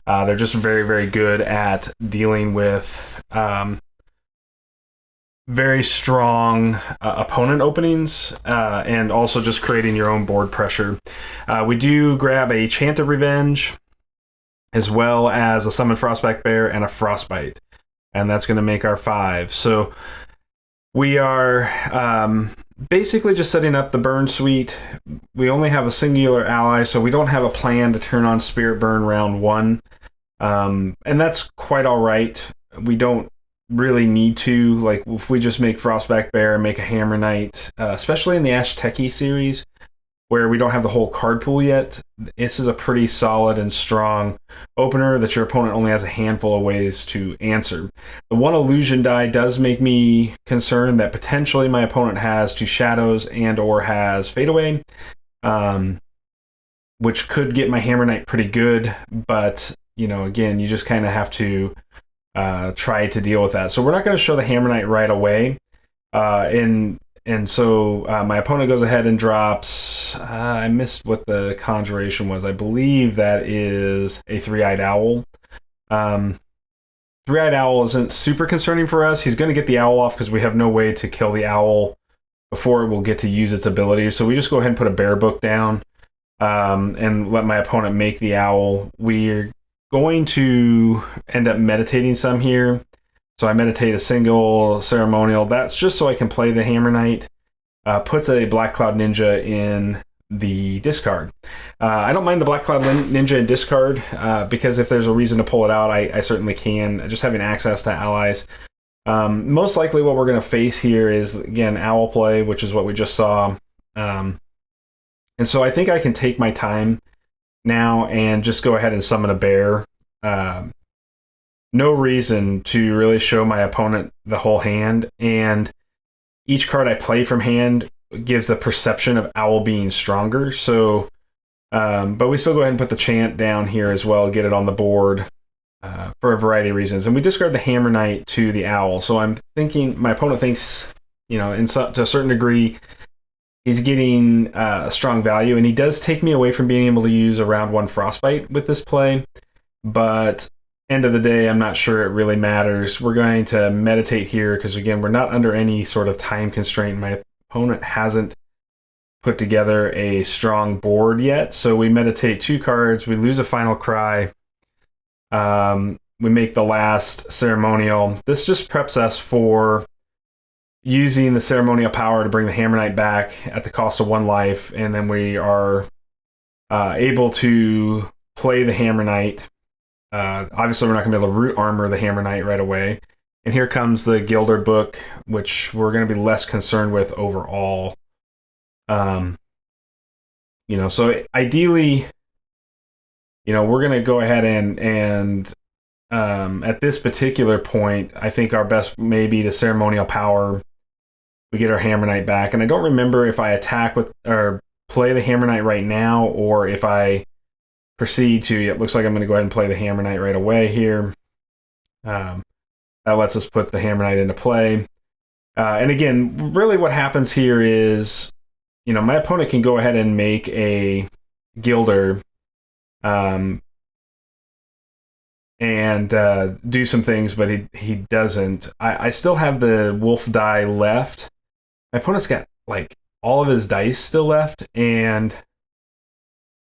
They're just very, very good at dealing with very strong opponent openings and also just creating your own board pressure. We do grab a Chant of Revenge as well as a Summon Frostback Bear and a Frostbite. And that's going to make our 5. So we are basically just setting up the burn suite. We only have a singular ally, so we don't have a plan to turn on Spirit Burn round 1. And that's quite all right. We don't really need to. Like, if we just make Frostback Bear and make a Hammer Knight, especially in the Ashteki series, where we don't have the whole card pool yet, this is a pretty solid and strong opener that your opponent only has a handful of ways to answer. The one illusion die does make me concerned that potentially my opponent has 2 shadows and or has Fade Away, which could get my Hammer Knight pretty good, but you know, again, you just kind of have to try to deal with that. So we're not going to show the Hammer Knight right away. And so my opponent goes ahead and drops, I missed what the conjuration was. I believe that is a 3-eyed owl. 3-eyed owl isn't super concerning for us. He's going to get the owl off because we have no way to kill the owl before it will get to use its ability. So we just go ahead and put a bear book down and let my opponent make the owl. We're going to end up meditating some here. So I meditate a single ceremonial. That's just so I can play the Hammer Knight. Puts a Blackcloud Ninja in the discard. I don't mind the Blackcloud Ninja in discard because if there's a reason to pull it out, I certainly can. Just having access to allies. Most likely what we're going to face here is, again, owl play, which is what we just saw. And so I think I can take my time now and just go ahead and summon a bear. No reason to really show my opponent the whole hand, and each card I play from hand gives the perception of owl being stronger. So, but we still go ahead and put the chant down here as well, get it on the board for a variety of reasons. And we discard the Hammer Knight to the owl. So I'm thinking my opponent thinks, you know, to a certain degree, he's getting a strong value, and he does take me away from being able to use a round 1 Frostbite with this play. But end of the day, I'm not sure it really matters. We're going to meditate here because, again, we're not under any sort of time constraint. My opponent hasn't put together a strong board yet. So we meditate 2 cards. We lose a Final Cry. We make the last Ceremonial. This just preps us for using the Ceremonial power to bring the Hammer Knight back at the cost of 1 life. And then we are able to play the Hammer Knight. Obviously, we're not going to be able to root armor the Hammer Knight right away. And here comes the Gilder book, which we're going to be less concerned with overall. You know, so ideally, you know, we're going to go ahead and at this particular point, I think our best may be to Ceremonial power. We get our Hammer Knight back. And I don't remember if I attack with or play the Hammer Knight right now or if I proceed to. It looks like I'm going to go ahead and play the Hammer Knight right away here. That lets us put the Hammer Knight into play. And again, really what happens here is, you know, my opponent can go ahead and make a Gilder and do some things, but he doesn't. I still have the wolf die left. My opponent's got like all of his dice still left, and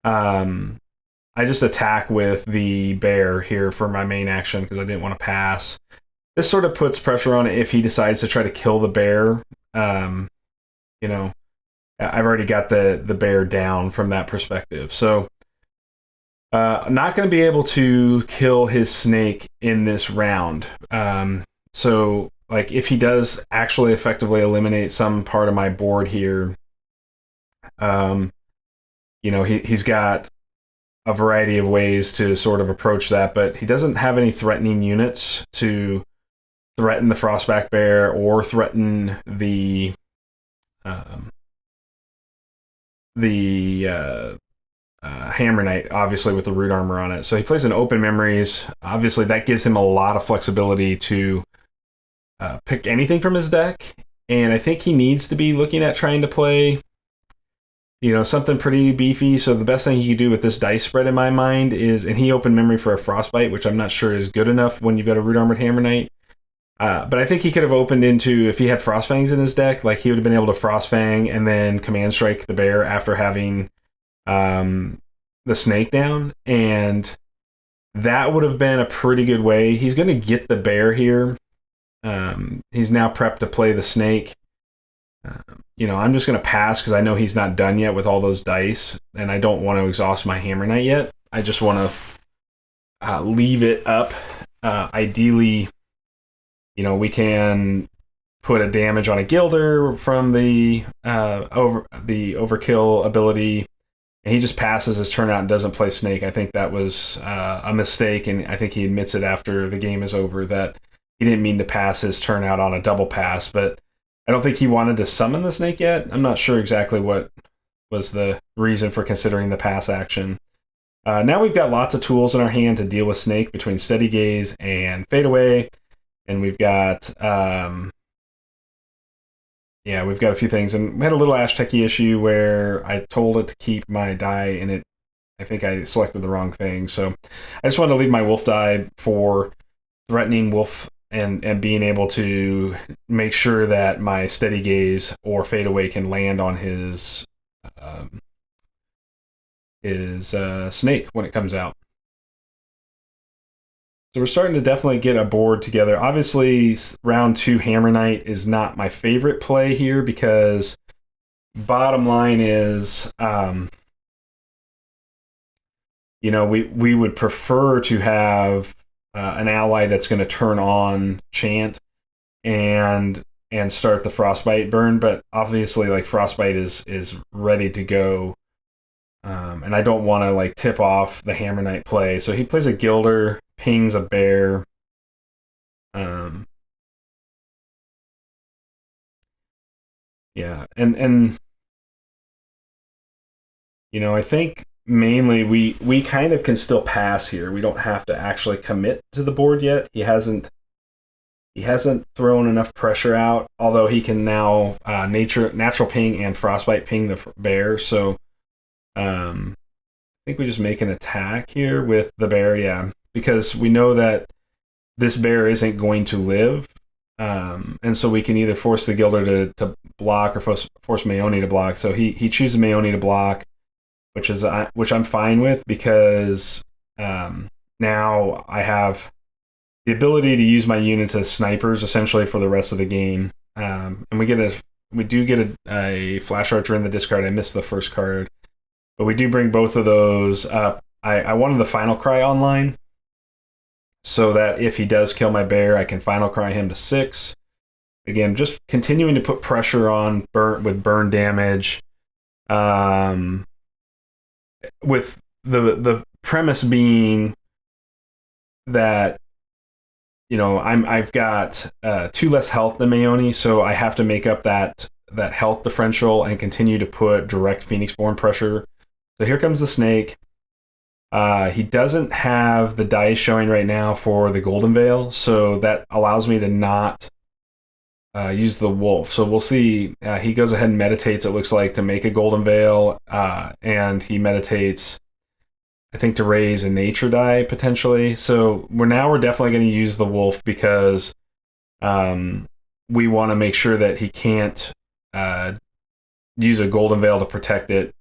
I just attack with the bear here for my main action because I didn't want to pass. This sort of puts pressure on it if he decides to try to kill the bear. You know, I've already got the bear down from that perspective. So not going to be able to kill his snake in this round. So like if he does actually effectively eliminate some part of my board here, you know, he's got a variety of ways to sort of approach that, but he doesn't have any threatening units to threaten the Frostback Bear or threaten the Hammer Knight, obviously with the root armor on it. So he plays an Open Memories. Obviously that gives him a lot of flexibility to pick anything from his deck, and I think he needs to be looking at trying to play something pretty beefy. So the best thing he could do with this dice spread in my mind is, and he opened memory for a Frostbite, which I'm not sure is good enough when you've got a Root Armored Hammer Knight. But I think he could have opened into, if he had Frostfangs in his deck, like he would have been able to Frostfang and then Command Strike the bear after having the snake down. And that would have been a pretty good way. He's going to get the bear here. He's now prepped to play the snake. I'm just going to pass because I know he's not done yet with all those dice, and I don't want to exhaust my Hammer Knight yet. I just want to leave it up. Ideally, we can put a damage on a Gilder from the overkill ability, and he just passes his turn out and doesn't play Snake. I think that was a mistake, and I think he admits it after the game is over that he didn't mean to pass his turn out on a double pass, but I don't think he wanted to summon the Snake yet. I'm not sure exactly what was the reason for considering the pass action. Now we've got lots of tools in our hand to deal with Snake between Steady Gaze and Fade Away. And we've got, we've got a few things. And we had a little Ashteki issue where I told it to keep my die, and I think I selected the wrong thing. So I just wanted to leave my wolf die for threatening wolf and being able to make sure that my Steady Gaze or Fade Away can land on his snake when it comes out. So we're starting to definitely get a board together. Obviously, round 2 Hammer Knight is not my favorite play here because bottom line is, we would prefer to have an ally that's going to turn on Chant and start the Frostbite burn, but obviously, like, Frostbite is ready to go. And I don't want to tip off the Hammer Knight play. So he plays a Gilder, pings a bear. And I think mainly we kind of can still pass here. We don't have to actually commit to the board yet. He hasn't thrown enough pressure out, although he can now natural ping and Frostbite ping the bear. So I think we just make an attack here with the bear, because we know that this bear isn't going to live, and so we can either force the Gilder to block or force Maeoni to block. So he chooses Maeoni to block, which I'm fine with because now I have the ability to use my units as snipers essentially for the rest of the game, and we do get a Flash Archer in the discard. I missed the first card. But we do bring both of those up. I wanted the Final Cry online so that if he does kill my bear, I can Final Cry him to 6. Again, just continuing to put pressure on with burn damage. With the premise being that I've got 2 less health than Maeoni, so I have to make up that health differential and continue to put direct Phoenixborn pressure. So here comes the snake. He doesn't have the dice showing right now for the Golden Veil, so that allows me to not use the wolf. So we'll see. He goes ahead and meditates, it looks like, to make a Golden Veil, and he meditates, I think, to raise a nature die, potentially. So we're definitely going to use the wolf because we want to make sure that he can't use a Golden Veil to protect it.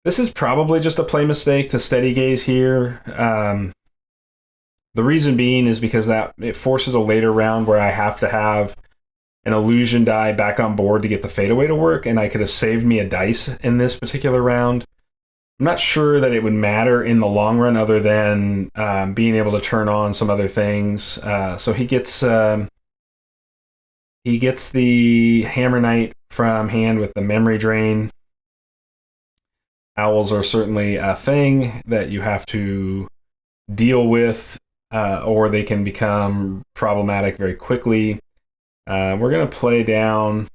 This is probably just a play mistake to Steady Gaze here. The reason being is because that it forces a later round where I have to have an illusion die back on board to get the Fade Away to work, and I could have saved me a dice in this particular round. I'm not sure that it would matter in the long run other than being able to turn on some other things. So he gets the Hammer Knight from hand with the Memory Drain. Owls are certainly a thing that you have to deal with, or they can become problematic very quickly. We're going to play down,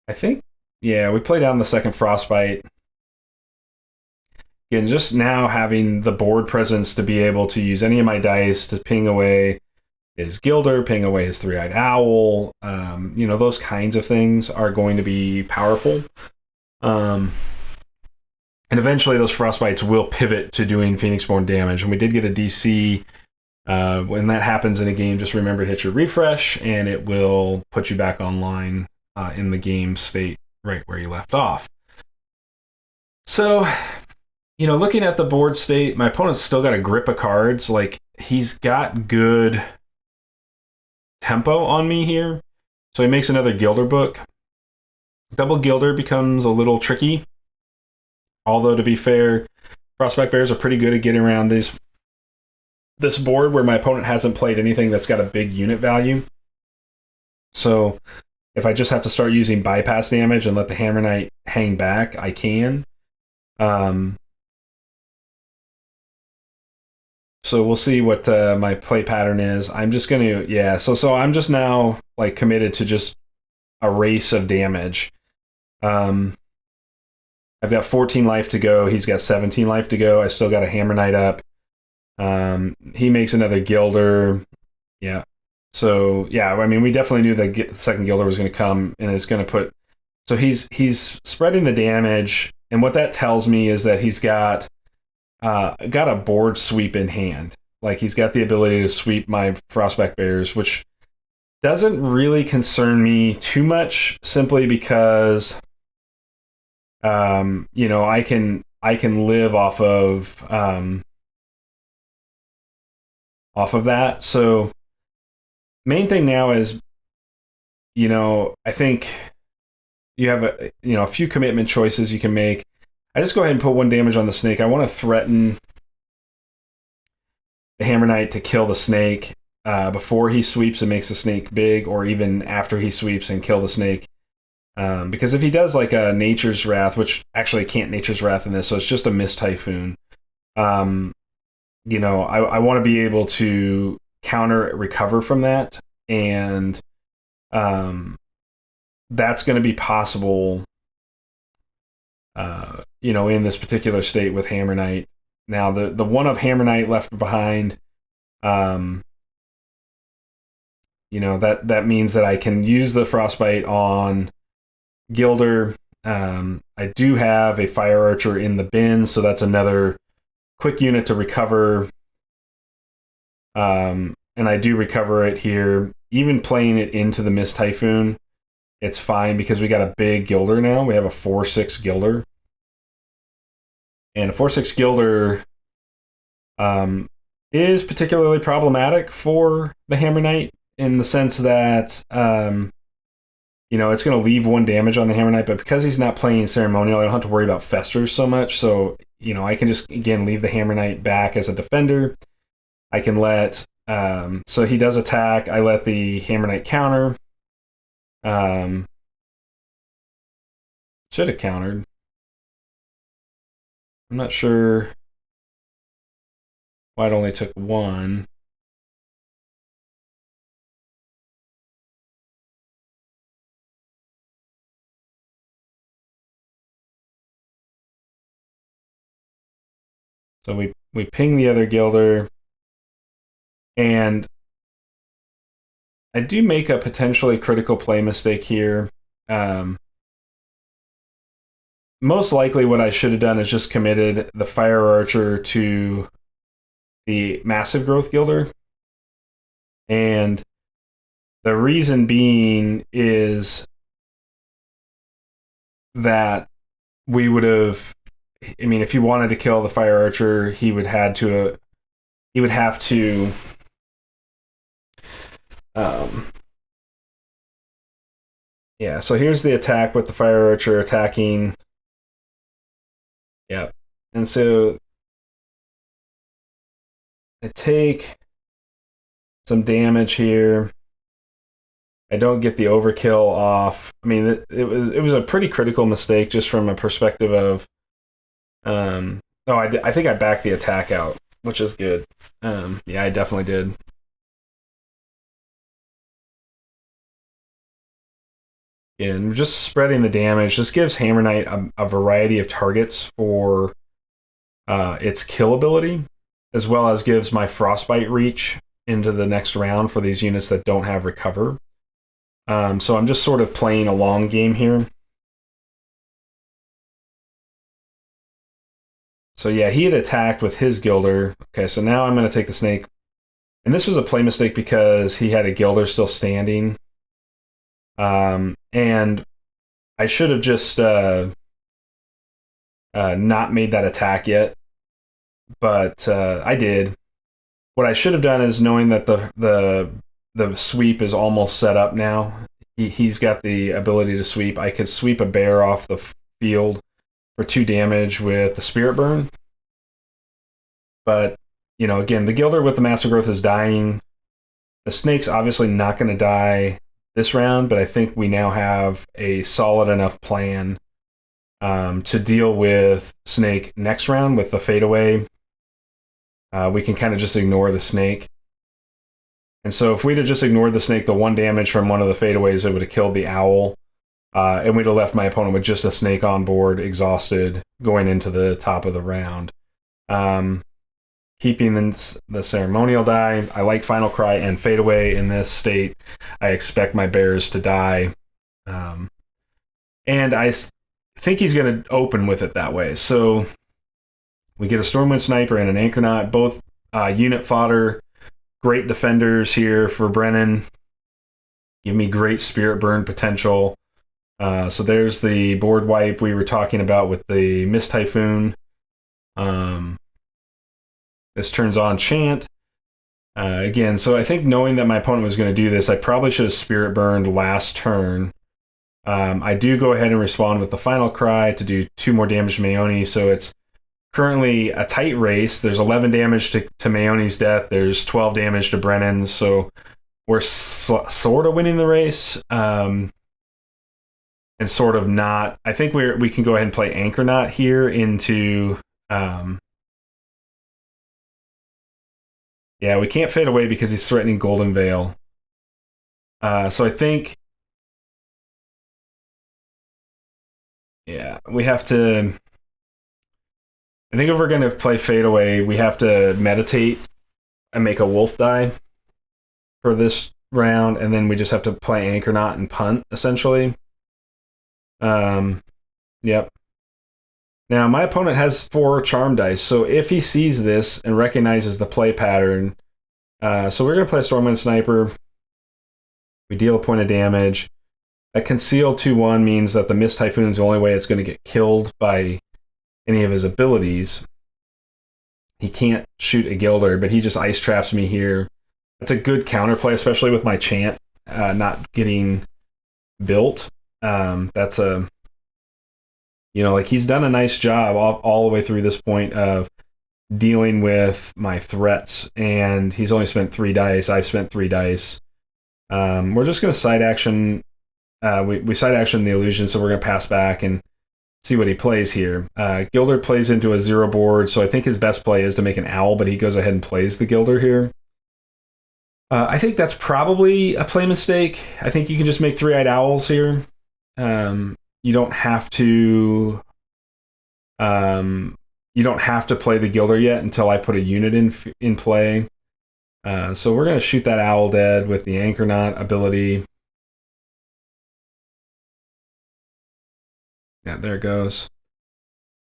I think, we play down the second Frostbite. Again, just now having the board presence to be able to use any of my dice to ping away his Gilder, ping away his Three-Eyed Owl. You know, those kinds of things are going to be powerful. And eventually those Frostbites will pivot to doing Phoenixborn damage. And we did get a DC. When that happens in a game, just remember to hit your refresh, and it will put you back online in the game state right where you left off. So, you know, looking at the board state, my opponent's still got a grip of cards. Like, he's got good tempo on me here. So he makes another Gilder book. Double Gilder becomes a little tricky. Although, to be fair, Frostback Bears are pretty good at getting around this board where my opponent hasn't played anything that's got a big unit value. So if I just have to start using bypass damage and let the Hammer Knight hang back, I can. So we'll see what my play pattern is. I'm just going to, yeah, so I'm just now like committed to just a race of damage. I've got 14 life to go. He's got 17 life to go. I still got a Hammer Knight up. He makes another Gilder. Yeah. So, yeah, I mean, we definitely knew the second Gilder was going to come, and it's going to put... So he's spreading the damage, and what that tells me is that he's got a board sweep in hand. Like, he's got the ability to sweep my Frostback Bears, which doesn't really concern me too much, simply because, you know, I can live off of that. So main thing now is, you know, I think you have a few commitment choices you can make. I just go ahead and put 1 damage on the snake. I want to threaten the Hammer Knight to kill the snake before he sweeps and makes the snake big, or even after he sweeps and kill the snake. Because if he does like a Nature's Wrath, which actually can't Nature's Wrath in this, so it's just a Mist Typhoon. You know, I want to be able to recover from that, and that's going to be possible, you know, in this particular state with Hammer Knight. Now, the one of Hammer Knight left behind, you know, that means that I can use the Frostbite on Gilder. I do have a Fire Archer in the bin, so that's another quick unit to recover. And I do recover it here. Even playing it into the Mist Typhoon, it's fine because we got a big Gilder now. We have a 4/6 Gilder. And a 4/6 Gilder is particularly problematic for the Hammer Knight in the sense that, you know, it's going to leave 1 damage on the Hammer Knight, but because he's not playing Ceremonial, I don't have to worry about Festers so much. So, you know, I can just, again, leave the Hammer Knight back as a defender. I can let, so he does attack. I let the Hammer Knight counter. Should have countered. I'm not sure why it only took 1. So we ping the other Gilder, and I do make a potentially critical play mistake here. Most likely what I should have done is just committed the Fire Archer to the Massive Growth Gilder. And the reason being is that we would have, I mean, if he wanted to kill the Fire Archer, he would have to yeah, so here's the attack with the Fire Archer attacking. Yep. And so I take some damage here. I don't get the overkill off. I mean, it was a pretty critical mistake just from a perspective of, I think I backed the attack out, which is good. Yeah, I definitely did. And just spreading the damage just gives Hammer Knight a variety of targets for its kill ability, as well as gives my Frostbite reach. into the next round for these units that don't have recover. So I'm just sort of playing a long game here. So yeah, he had attacked with his Gilder. Okay, so now I'm going to take the snake. And this was a play mistake because he had a Gilder still standing. And I should have just not made that attack yet. But I did. What I should have done is, knowing that the sweep is almost set up now, he's got the ability to sweep. I could sweep a bear off the field for 2 damage with the Spirit Burn. But, you know, again, the Gilder with the Master Growth is dying. The snake's obviously not going to die this round, but I think we now have a solid enough plan to deal with snake next round with the fadeaway. We can kind of just ignore the snake. And so if we'd have just ignored the snake, the 1 damage from one of the fadeaways, it would have killed the owl. And we'd have left my opponent with just a snake on board, exhausted, going into the top of the round. Keeping the ceremonial die. I like Final Cry and Fadeaway in this state. I expect my bears to die. And I think he's going to open with it that way. So we get a Stormwind Sniper and an Anchornaut, both unit fodder. Great defenders here for Brennan. Give me great Spirit Burn potential. So there's the board wipe we were talking about with the Mist Typhoon. This turns on Chant. Again, so I think knowing that my opponent was going to do this, I probably should have Spirit Burned last turn. I do go ahead and respond with the Final Cry to do 2 more damage to Maeoni, so it's currently a tight race. There's 11 damage to Maeoni's death. There's 12 damage to Brennan's, so we're sort of winning the race. And sort of not. I think we can go ahead and play Anchornaut here into... yeah, we can't fade away because he's threatening Golden Veil. So I think... yeah, we have to... I think if we're going to play Fade Away, we have to meditate and make a wolf die for this round, and then we just have to play Anchornaut and punt, essentially. Yep. Now, my opponent has 4 charm dice, so if he sees this and recognizes the play pattern... so we're going to play Stormwind Sniper. We deal a point of damage. A Conceal 2-1 means that the Mist Typhoon is the only way it's going to get killed by any of his abilities. He can't shoot a Gilder, but he just ice traps me here. That's a good counterplay, especially with my Chant not getting built. That's a... you know, like, he's done a nice job all the way through this point of dealing with my threats, and he's only spent 3 dice. I've spent 3 dice. We're just going to side action. We side action the illusion, so we're going to pass back and see what he plays here. Gilder plays into a 0 board, so I think his best play is to make an owl, but he goes ahead and plays the Gilder here. I think that's probably a play mistake. I think you can just make 3-eyed owls here. You don't have to... you don't have to play the Gilder yet until I put a unit in play. So we're going to shoot that owl dead with the Anchornaut ability. Yeah, there it goes.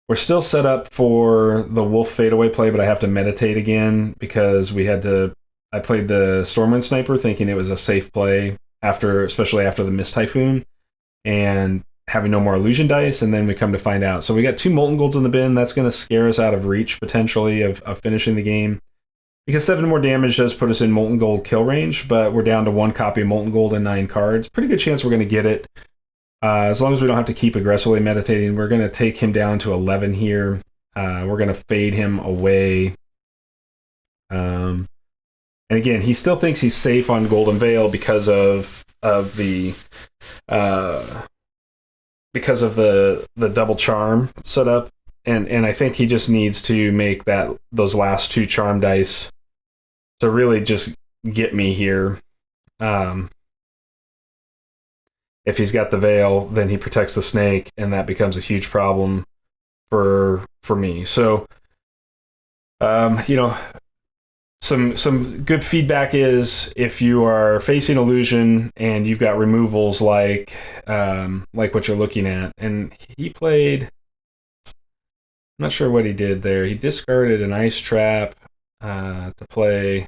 We're still set up for the Wolf Fadeaway play, but I have to meditate again because we had to... I played the Stormwind Sniper thinking it was a safe play, especially after the Mist Typhoon, and having no more illusion dice, and then we come to find out. So we got 2 Molten Golds in the bin. That's going to scare us out of reach, potentially, of finishing the game. Because 7 more damage does put us in Molten Gold kill range, but we're down to 1 copy of Molten Gold and 9 cards. Pretty good chance we're going to get it. As long as we don't have to keep aggressively meditating, we're going to take him down to 11 here. We're going to fade him away. And again, he still thinks he's safe on Golden Veil because of the double charm setup, and I think he just needs to make those last 2 charm dice to really just get me here. If he's got the veil, then he protects the snake, and that becomes a huge problem for me. So, so some good feedback is if you are facing illusion and you've got removals like what you're looking at, and he played. I'm not sure what he did there. He discarded an ice trap to play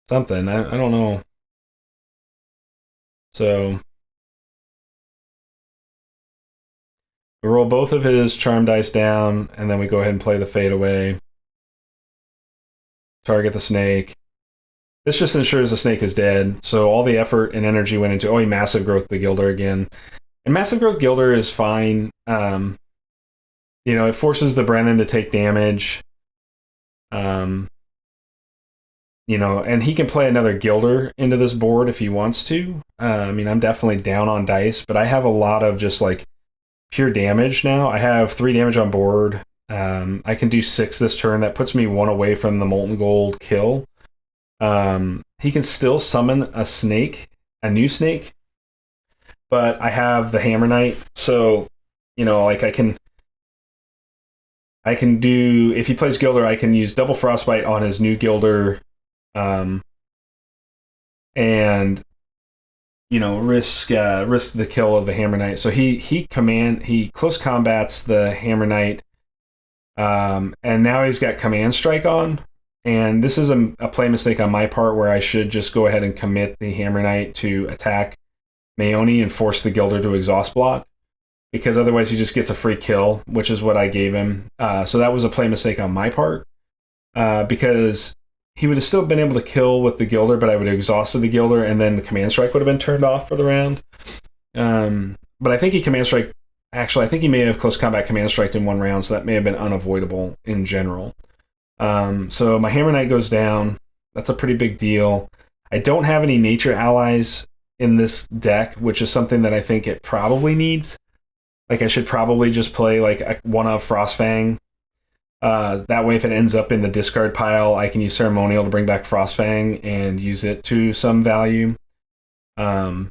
something. I don't know. So we roll both of his charm dice down, and then we go ahead and play the fade away. Target the snake. This just ensures the snake is dead. So all the effort and energy went into. Oh, he massive growth the Gilder again, and massive growth Gilder is fine. It forces the Brennan to take damage. And he can play another Gilder into this board if he wants to. I'm definitely down on dice, but I have a lot of just like pure damage now. I have 3 damage on board. I can do 6 this turn. That puts me 1 away from the Molten Gold kill. He can still summon a snake, a new snake, but I have the Hammer Knight, so I can do, if he plays Gilder, I can use double Frostbite on his new Gilder, and risk the kill of the Hammer Knight. So he close combats the Hammer Knight, and now he's got Command Strike on. And this is a play mistake on my part where I should just go ahead and commit the Hammer Knight to attack Maeoni and force the Gilder to exhaust block, because otherwise he just gets a free kill, which is what I gave him. So that was a play mistake on my part, because he would have still been able to kill with the Gilder, but I would have exhausted the Gilder, and then the Command Strike would have been turned off for the round. But I think he Command Strike. Actually, I think he may have close combat Command Strike in 1 round, so that may have been unavoidable in general. So my Hammer Knight goes down. That's a pretty big deal. I don't have any nature allies in this deck, which is something that I think it probably needs. Like, I should probably just play like one of Frostfang. That way, if it ends up in the discard pile, I can use Ceremonial to bring back Frostfang and use it to some value. Because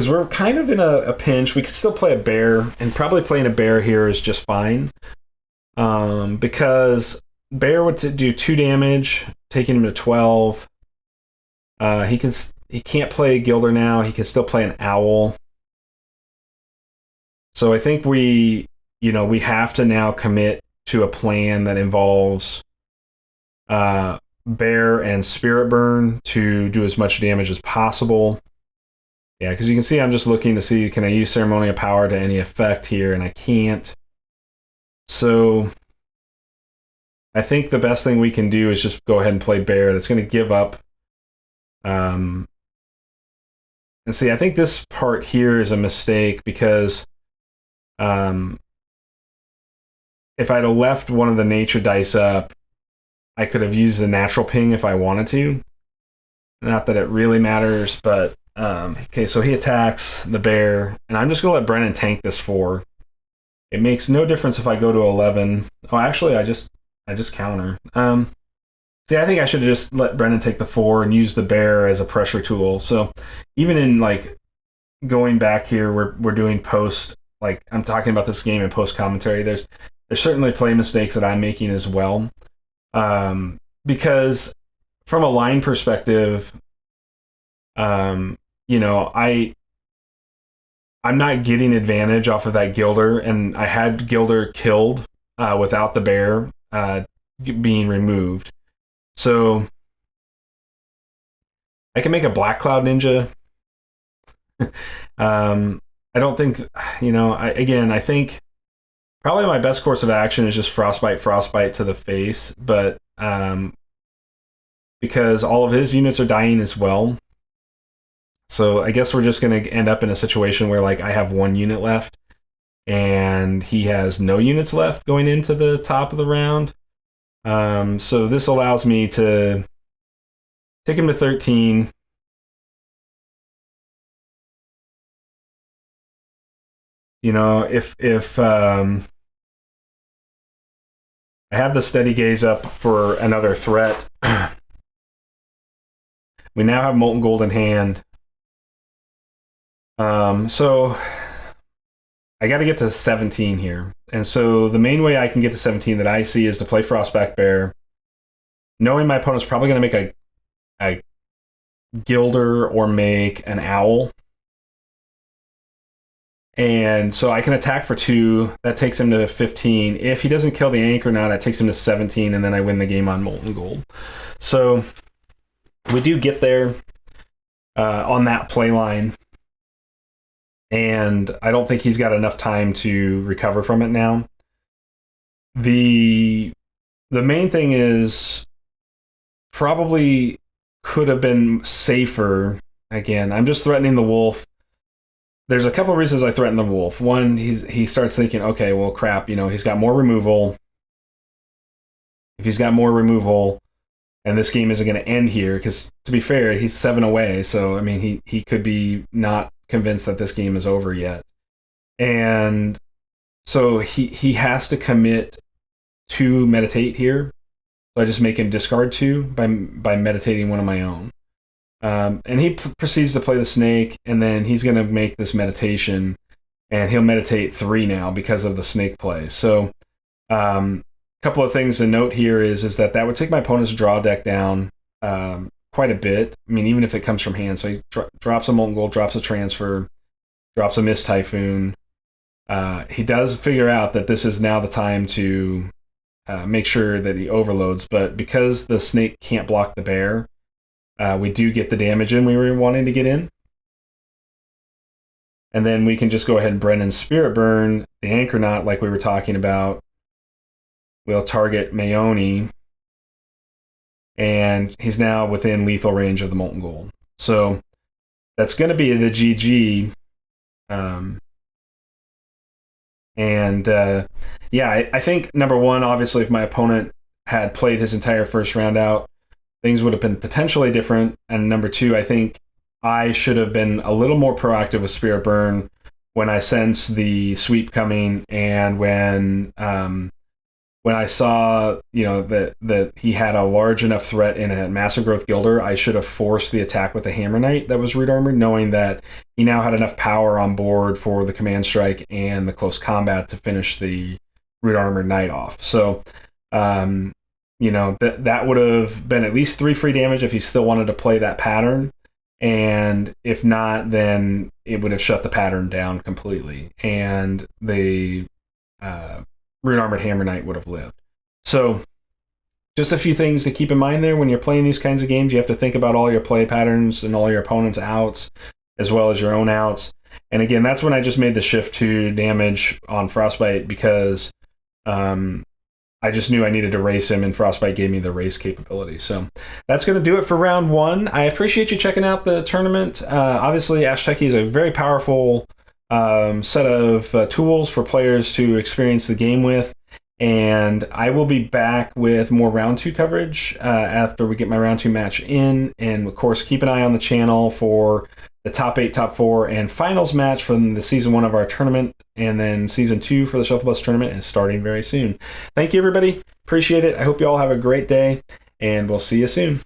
we're kind of in a pinch. We could still play a bear, and probably playing a bear here is just fine. Because Bear would do 2 damage, taking him to 12. He can't play Gilder now. He can still play an Owl. So I think we have to now commit to a plan that involves Bear and Spirit Burn to do as much damage as possible. Yeah, because you can see I'm just looking to see, can I use Ceremonial Power to any effect here, and I can't. So I think the best thing we can do is just go ahead and play Bear. That's going to give up. And see, I think this part here is a mistake, because if I'd have left one of the nature dice up, I could have used the natural ping if I wanted to. Not that it really matters, but okay, so he attacks the bear, and I'm just going to let Brennan tank this 4. It makes no difference if I go to 11. Oh, actually, I just counter. See, I think I should have just let Brennan take the 4 and use the bear as a pressure tool. So even in like going back here, we're doing post, like I'm talking about this game in post commentary. There's certainly play mistakes that I'm making as well, because from a line perspective, I'm not getting advantage off of that Gilder, and I had Gilder killed without the bear being removed. So I can make a Blackcloud Ninja. I don't think, I think probably my best course of action is just Frostbite to the face, but because all of his units are dying as well. So I guess we're just going to end up in a situation where like I have 1 unit left and he has no units left going into the top of the round. So this allows me to take him to 13. If I have the Steady Gaze up for another threat, we now have Molten Gold in hand. So I got to get to 17 here. And so the main way I can get to 17 that I see is to play Frostback Bear. knowing my opponent's probably going to make a Gilder or make an Owl. And so I can attack for 2. That takes him to 15. If he doesn't kill the Anchornaut, that takes him to 17, and then I win the game on Molten Gold. So we do get there on that play line. And I don't think he's got enough time to recover from it now. The main thing is probably could have been safer. Again, I'm just threatening the wolf. There's a couple of reasons I threaten the wolf. One, he starts thinking, okay, well, crap, he's got more removal. If he's got more removal, and this game isn't going to end here, because to be fair, he's 7 away, so I mean, he could be not convinced that this game is over yet. And so he has to commit to meditate here. So I just make him discard 2 by meditating one of my own. And he proceeds to play the snake, and then he's going to make this meditation, and he'll meditate 3 now because of the snake play. So a couple of things to note here is that would take my opponent's draw deck down quite a bit. I mean, even if it comes from hand. So he drops a Molten Gold, drops a transfer, drops a Mist Typhoon. He does figure out that this is now the time to make sure that he overloads, but because the snake can't block the bear, we do get the damage in we were wanting to get in. And then we can just go ahead and Brennan Spirit Burn the Anchornaut like we were talking about. We'll target Maeoni, and he's now within lethal range of the Molten Gold. So that's going to be the GG. I think number 1, obviously, if my opponent had played his entire first round out, things would have been potentially different. And number 2, I think I should have been a little more proactive with Spirit Burn when I sensed the sweep coming, and when I saw that he had a large enough threat in a Massive Growth Gilder, I should have forced the attack with the Hammer Knight that was root armored, knowing that he now had enough power on board for the command strike and the close combat to finish the root armored knight off. So that would have been at least 3 free damage if he still wanted to play that pattern. And if not, then it would have shut the pattern down completely. And the Rune Armored Hammer Knight would have lived. So just a few things to keep in mind there when you're playing these kinds of games. You have to think about all your play patterns and all your opponent's outs, as well as your own outs. And again, that's when I just made the shift to damage on Frostbite, because I just knew I needed to race him, and Frostbite gave me the race capability. So that's going to do it for round 1. I appreciate you checking out the tournament. Obviously, Ashteki is a very powerful set of tools for players to experience the game with. And I will be back with more round 2 coverage after we get my round 2 match in. And of course, keep an eye on the channel for the top 8, top 4, and finals match from the season 1 of our tournament. And then season 2 for the Shuffle Bus tournament is starting very soon. Thank you, everybody. Appreciate it. I hope you all have a great day, and we'll see you soon.